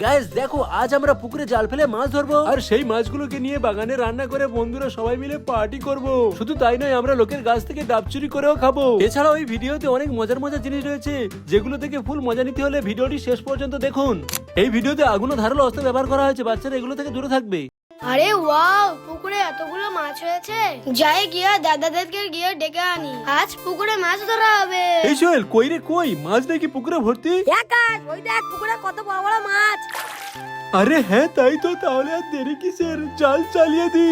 Guys দেখো আজ আমরা পুকুরে জাল ফেলে মাছ ধরবো আর সেই মাছগুলোকে নিয়ে বাগানে রান্না করে বন্ধুরা সবাই মিলে পার্টি করব। শুধু তাই নয়, আমরা লোকের গাছ থেকে ডাব চুরি করেও খাবো। এছাড়াও এই ভিডিওতে অনেক মজার মজার জিনিস রয়েছে, যেগুলো থেকে ফুল মজা নিতে হলে ভিডিওটি শেষ পর্যন্ত দেখুন। এই ভিডিওতে আগুন ও ধারালো অস্ত্র ব্যবহার করা হয়েছে, বাচ্চারা এগুলো থেকে দূরে থাকবে। আরে ওয়াও, পুকুরে এতগুলো মাছ হয়েছে। যাই গিয়ে দাদাদেরকে গিয়ে ডেকে আনি, আজ পুকুরে মাছ ধরা হবে। এই সোহেল, কই রে কই? মাছ দেখি পুকুরে ভর্তি। আকাশ, ওই দেখ পুকুরে কত বড় বড় মাছ। আরে হ্যাঁ তাই তো, তাহলে আর দেরি কিসের, জাল চালিয়ে দি।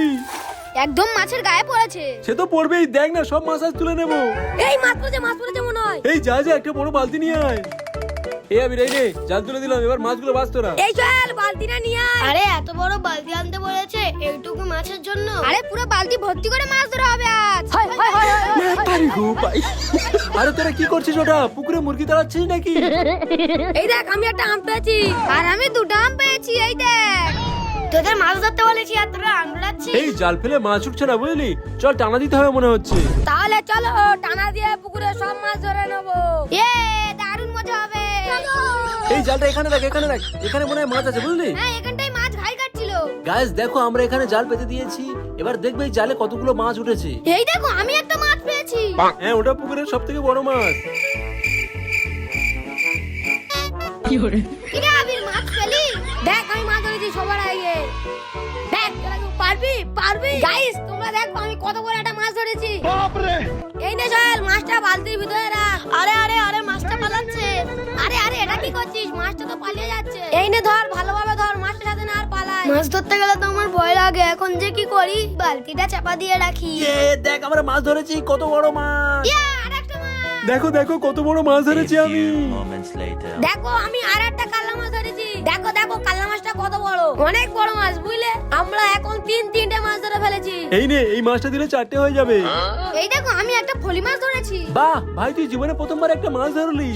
একদম মাছের গায়ে পড়েছে। সে তো পড়বেই, দেখ না সব মাছ আজ তুলে নেবো। এই মাছ পড়েছে মনে হয়। এই যা যা একটা বড় বালতি নিয়ে আয়। এই আবির এই রে, জাল তুলে দিলাম, এবার মাছগুলো বাছ তোরা। এই চল বালতিটা নিয়ে আয়। আরে এত বড় বালতি আনতে বলেছে এইটুকু মাছের জন্য? আরে পুরো বালতি ভর্তি করে মাছ ধরা হবে আজ। আরে তোরা কি করছিস? ওটা পুকুরে মুরগি তাড়াচ্ছিস নাকি? এই দেখ আমি একটা আম পেয়েছি। আর আমি দুটো আম পেয়েছি, এই দেখ। তোদের মাছ ধরতে বলেছি আর তোরা আম ধরাচ্ছিস। এই জাল ফেলে মাছ উঠছে না বুঝলি, চল টানা দিতে হবে মনে হচ্ছে। তাহলে চলো টানা দিয়ে পুকুরে সব মাছ ধরে নেবো। দারুণ মজা হবে। এই জালটা এখানে রাখ, এখানে রাখ, এখানে মনে হয় মাছ আছে বুঝলি। হ্যাঁ এখানটাই মাছ ঘাই কাটছিল। গাইস দেখো আমরা এখানে জাল পেতে দিয়েছি, এবার দেখবে এই জালে কতগুলো মাছ উঠেছে। এই দেখো আমি একটা মাছ পেয়েছি। হ্যাঁ ওটা পুকুরের সব থেকে বড় মাছ। কিরে আবির, মাছ পেলি? দেখ আমি মাছ ধরেছি সবার আগে। দেখ তোরা কি পারবি? গাইস তোমরা দেখো আমি কত বড় একটা মাছ ধরেছি। এই নে সোহেল, মাছটা বালতির ভিতরে রাখ। আরে মাছটা পালাচ্ছে। আরে এটা কি করছিস? মাছটা তো পালিয়ে যাচ্ছে। এই নে ধর, ভালোভাবে ধর, মাছটা সাথে না আর পালায়। মাছ ধরতে গেলে তো আমার ভয় লাগে, এখন যে কি করি? বালতিটা চাপা দিয়ে রাখি। দেখ আমরা মাছ ধরেছি, কত বড় মাছ। আরেকটা মাছ। দেখো দেখো কত বড় মাছ ধরেছি আমি। দেখো আমি আর একটা কাল্লা মাছ ধরেছি। দেখো কাল্লা মাছটা কত বড়, অনেক বড় মাছ বুঝলে। আমরা এখন তিনটে মাছ ধরে ফেলেছি। এই নে, এই মাছটা দিলে 4টে হয়ে যাবে। এই দেখো আমি একটা ফলি মাছ ধরেছি। বাহ ভাই, তুই জীবনে প্রথমবার একটা মাছ ধরলি।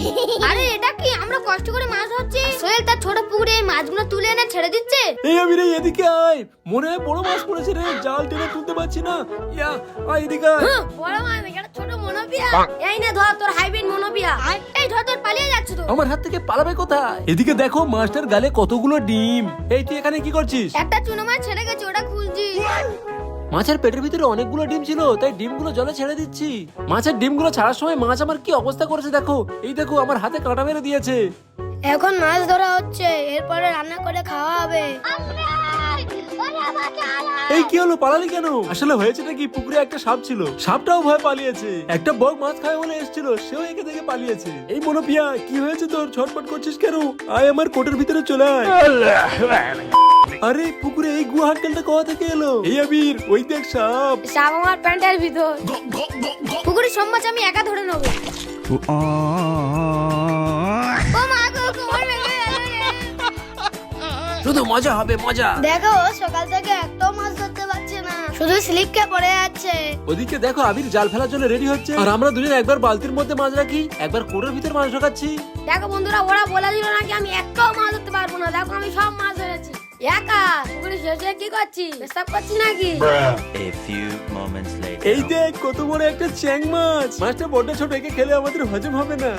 আরে এটা কি, আমরা কষ্ট করে মাছ ধরছি, সোহেল তার ছোট পুকুরে এই মাছগুলো তুলে এনে ছেড়ে দিচ্ছে। এই আবির এদিকে আয়, মনে হয় বড় মাছ পড়েছে রে, জাল টেনে তুলতে পারছি না। আয় এদিকে আয়। বড় মাছ, এটা ছোট মনোপিয়া। এই নে ধর তোর হাইব্রিড মনোপিয়া। এই ধর, তোর পালিয়ে যাচ্ছে তো। আমার হাত থেকে পালাবে কোথায়? এদিকে দেখো মাছটার গালে কতগুলো ডিম। এই তুই এখানে কি করছিস? একটা চুনো মাছ ছেড়ে গেছে, ওটা খুঁজছি। মাছের পেটের ভিতরে অনেকগুলো ডিম ছিল, তাই ডিমগুলো জলে ছেড়ে দিচ্ছি। মাছের ডিমগুলো ছাড়ার সময় মাছ আমার কি অবস্থা করেছে দেখো। এই দেখো আমার হাতে কাঁটা মেরে দিয়েছে। এখন মাছ ধরা হচ্ছে, এরপরে রান্না করে খাওয়া হবে। এই কি হলো, পালালি কেন? আসলে হয়েছেটা কি, পুকুরে একটা সাপ ছিল, সাপটাও ভয় পালিয়েছে। একটা বক মাছ খায় বলে এসেছিল, সেও একে দেখে পালিয়েছে। এই মনোপিয়া, কি হয়েছে তোর? ছটপট করছিস কেন? আয় আমার কোটের ভিতরে চলে আয়। আরে পুকুরে এই গুহা হাটকালটা কোথা থেকে এলো? এই আবির, ওই দেখ সাপ। সাপ আমার প্যান্টের ভিতর। পুকুরে সব মাছ আমি একা ধরে নেবো। ও মা গো, কোমর ভেঙে গেল রে। শুধু মজা হবে মজা। দেখো সকাল থেকে একটাও মাছ ধরতে পারছে না, শুধু স্লিপ কে পড়ে যাচ্ছে। ওদিকে দেখো আবির জাল ফেলার জন্য রেডি হচ্ছে, আর আমরা দুজন একবার বালতির মধ্যে মাছ রাখি, একবার কোটের ভিতর মাছ ঢোকাচ্ছি। দেখো বন্ধুরা, ওরা বলে দিল নাকি আমি একটাও মাছ ধরতে পারবো না। দেখো আমি সব মাছ ধরেছি। একা পুকুরে শেষে কি করছি? পেশাব করছি নাকি? A few moments later. এই দেখ কত বড় একটা চ্যাং মাছ। মাছটা বড় ছোট, একে খেলে আমাদের হজম হবে না।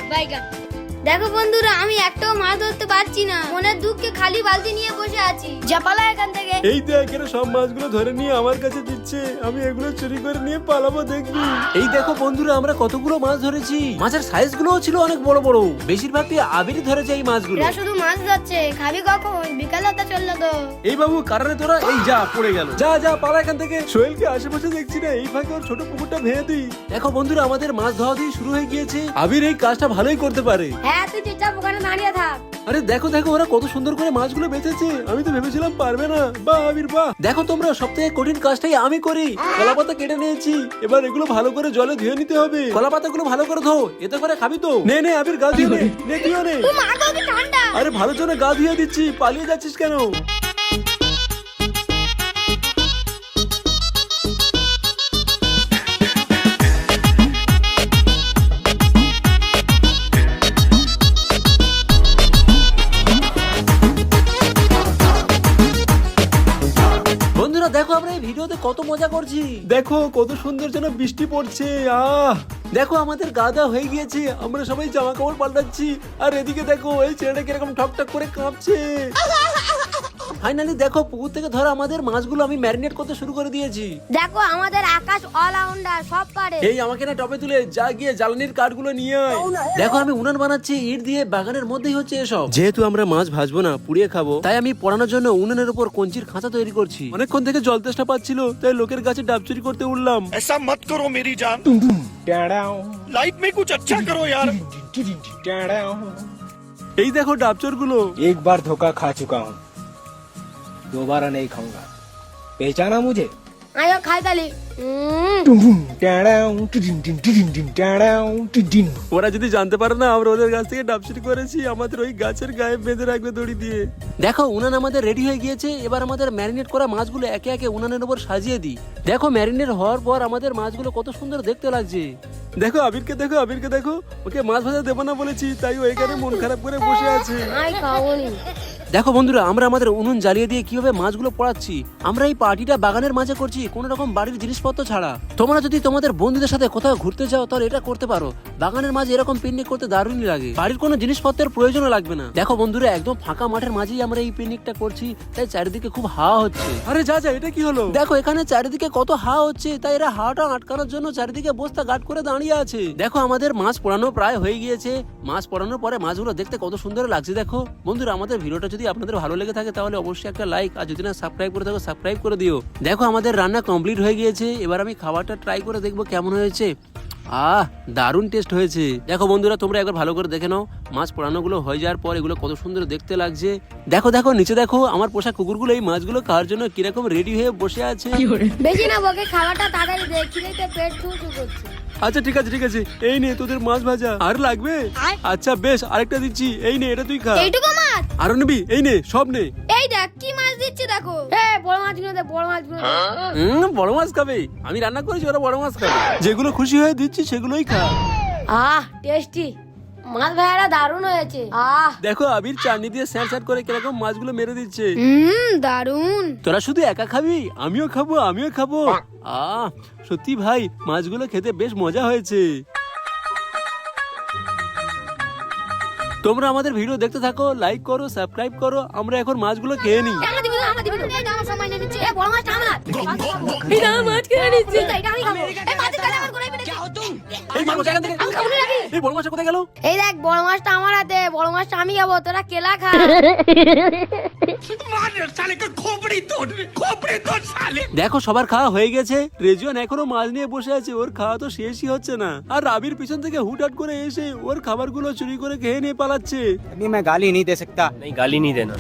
দেখো বন্ধুরা, আমি একটাও মাছ ধরতে পারছি না, মনের দুঃখে খালি বালতি নিয়ে বসে আছি। জাপালা এখান থেকে। এই দেখ এরা সব মাছগুলো ধরে নিয়ে আমার কাছে দিচ্ছে, আমি এগুলো চুরি করে নিয়ে পালাবো দেখবি। এই দেখো বন্ধুরা, আমরা কতগুলো মাছ ধরেছি। মাছের সাইজ গুলোও ছিল অনেক বড় বড়, বেশিরভাগই আবিরই ধরেছে এই মাছগুলো। এরা শুধু মাছ ধরছে, খাবি কখন? বিকাল হতে চললো তো। এই বাবু কারণে তোরা, এই যা পড়ে গেল, যা যা পালা এখান থেকে। সোহেলকে আশেপাশে দেখছি না, এই ফাঁকে ওর ছোট পুকুরটা ভেঙে দিই। দেখো বন্ধুরা, আমাদের মাছ ধরা দিয়ে শুরু হয়ে গিয়েছে। আবির এই কাজটা ভালোই করতে পারে। হ্যাঁ তুই চুপচাপ ওখানে দাঁড়িয়ে থাক। আরে দেখো দেখো ওরা কত সুন্দর করে মাছগুলো বেঁচেছে, আমি তো ভেবেছিলাম পারবে না। বাহ আবির বাহ। দেখো তোমরা, সবথেকে কঠিন কাজটাই আমি করি। কলা পাতা কেটে নিয়েছি, এবার এগুলো ভালো করে জলে ধুয়ে নিতে হবে। কলা পাতাগুলো ভালো করে ধো, এতে করে খাবি তো। নে নে আবির, গা ধুয়ে নে, নে তুইও নে। ও মা গো, কি ঠান্ডা। আরে ভালো জন্য গা ধুয়ে দিচ্ছি, পালিয়ে যাচ্ছিস কেন? বন্ধুরা দেখো আমরা এই ভিডিওতে কত মজা করছি, দেখো কত সুন্দর যেন বৃষ্টি পড়ছে। দেখো আমাদের গাদা হয়ে গিয়েছে, আমরা সবাই জামা কাপড় পাল্টাচ্ছি, আর এদিকে দেখো এই ছেলেটা কিরকম ঠক ঠক করে কাঁপছে। ফাইনালি দেখো পুকুর থেকে ধরা আমাদের মাছগুলো আমি ম্যারিনেট করতে শুরু করে দিয়েছি। দেখো আমাদের আকাশ অলরাউন্ডার, সব পারে। এই আমাকে না টপে তুলে যা গিয়ে জ্বালানির কাঠগুলো নিয়ে আয়। দেখো আমি উনান বানাচ্ছি ইট দিয়ে, বাগানের মধ্যেই হচ্ছে এসব। যেহেতু আমরা মাছ ভাজবো না, পুড়িয়ে খাবো, তাই আমি পোড়ানোর জন্য উনানের উপর কঞ্চির খাঁচা তৈরি করছি। অনেকক্ষণ থেকে জল তেষ্টা পাচ্ছিল, তাই লোকের গাছে ডাব চুরি করতে উঠলাম। ऐसा मत करो मेरी जान, लाइफ में कुछ अच्छा करो यार। এই দেখো ডাবচোর গুলো। एक बार धोखा खा चुका हूँ, दोबारा नहीं खाऊंगा। पहचाना मुझे? আয়ো খাই তালি। ওরা যদি জানতে পারে না আমরা ওদের গাছ থেকে ডাব চুরি করেছি, আমাদের ওই গাছের গায়ে বেঁধে রাখবে দড়ি দিয়ে। দেখো উনান আমাদের রেডি হয়ে গিয়েছে, এবার আমাদের ম্যারিনেট করা মাছগুলো একে একে উনানের উপর সাজিয়ে দিই। দেখো ম্যারিনেট হওয়ার পর আমাদের মাছগুলো কত সুন্দর দেখতে লাগছে। দেখো আবিরকে দেখো, আবিরকে দেখো, ওকে মাছ ভাজা দেবো না বলেছি, তাই ও এখানে মন খারাপ করে বসে আছে। আই খাওনি। দেখো বন্ধুরা আমরা আমাদের উনুন জ্বালিয়ে দিয়ে কিভাবে মাছগুলো পোড়াচ্ছি। আমরা এই পার্টিটা বাগানের মাঝে করছি, কোন রকম বাড়ির জিনিসপত্র ছাড়া। তোমরা যদি তোমাদের বন্ধুদের সাথে কোথাও ঘুরতে যাও তাহলে এটা করতে পারো। বাগানের মাঝে এরকম পিকনিক করতে দারুণই লাগে, বাড়ির কোনো জিনিসপত্রের প্রয়োজনও লাগবে না। দেখো বন্ধুরা একদম ফাঁকা মাঠের মাঝেই আমরা এই পিকনিকটা করছি, তাই চারিদিকে খুব হাওয়া হচ্ছে। আরে যা যা, এটা কি হলো? দেখো এখানে চারিদিকে কত হাওয়া হচ্ছে, তাই এরা হাওয়াটা আটকানোর জন্য চারিদিকে বস্তা গাঁট করে দাঁড়িয়ে আছে। দেখো আমাদের মাছ পোড়ানো প্রায় হয়ে গিয়েছে। মাছ পোড়ানোর পরে মাছগুলো দেখতে কত সুন্দর লাগছে। দেখো বন্ধুরা আমাদের ভিডিওটা যদি আপনাদের ভালো লেগে থাকে তাহলে অবশ্যই একটা লাইক, আর যদি না সাবস্ক্রাইব করে থাকো সাবস্ক্রাইব করে দিও। দেখো আমাদের রান্না কমপ্লিট হয়ে গিয়েছে, এবার আমি খাবারটা ট্রাই করে দেখবো কেমন হয়েছে। দারুণ টেস্ট হয়েছে। দেখো বন্ধুরা তোমরা একবার ভালো করে দেখে নাও, মাছ পোড়ানো গুলো হয়ে যাওয়ার পর এগুলো কত সুন্দর দেখতে লাগছে। দেখো দেখো নিচে দেখো আমার পোষা কুকুরগুলো এই মাছগুলো খাওয়ার জন্য কিরকম রেডি হয়ে বসে আছে। বেশি না বকে, খাবারটা তাড়াতাড়ি দে, খিদেতে পেট ঠুকঠুক করছে। আচ্ছা ঠিক আছে ঠিক আছে, এই নে তোদের মাছ ভাজা। আর লাগবে? আচ্ছা বেশ, আরেকটা দিচ্ছি, এই নে এটা তুই খা। এইটুকু মাছ? আরো নিবি? এই নে সব নে। এই দেখ কি মাছ দিচ্ছে, দেখো। বড় মাছগুলো দে, বড় মাছগুলো দে। বড় মাছ খাবে? আমি রান্না করেছি, ওরা বড় মাছ খাবে। যেগুলো খুশি হয়ে দিচ্ছি সেগুলোই খা। টেস্টি মাছ ভাইয়ারা, দারুণ হয়েছে। দেখো আবির চাটনি দিয়ে স্যাঁট স্যাঁট করে কিরকম মাছগুলো মেরে দিচ্ছে। দারুণ। তোরা শুধু একা খাবি? আমিও খাবো, আমিও খাবো। সত্যি ভাই মাছগুলো খেতে বেশ মজা হয়েছে। তোমরা আমাদের ভিডিও দেখতে থাকো, লাইক করো, সাবস্ক্রাইব করো। আমরা এখন মাছগুলো খেয়ে নিই। এই বড় মাছটা কোথায় গেল? এই দেখ বড় মাছটা আমার হাতে, বড় মাছটা আমি খাবো, তোরা কেলা খা। দেখো সবার খাওয়া হয়ে গেছে, রেজুয়ান এখনো মাছ নিয়ে বসে আছে, ওর খাওয়া তো শেষই হচ্ছে না। আর রাবির পিছন থেকে হুটহাট করে এসে ওর খাবারগুলো চুরি করে খেয়ে নিয়ে পালাচ্ছে। अभी मैं गाली नहीं दे सकता। नहीं गाली नहीं देना।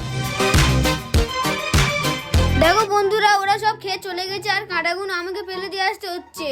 দেখো বন্ধুরা ওরা সব খেয়ে চলে গেছে, আর কাঁটাগুলো আমাকে ফেলে দিয়ে আসতে হচ্ছে।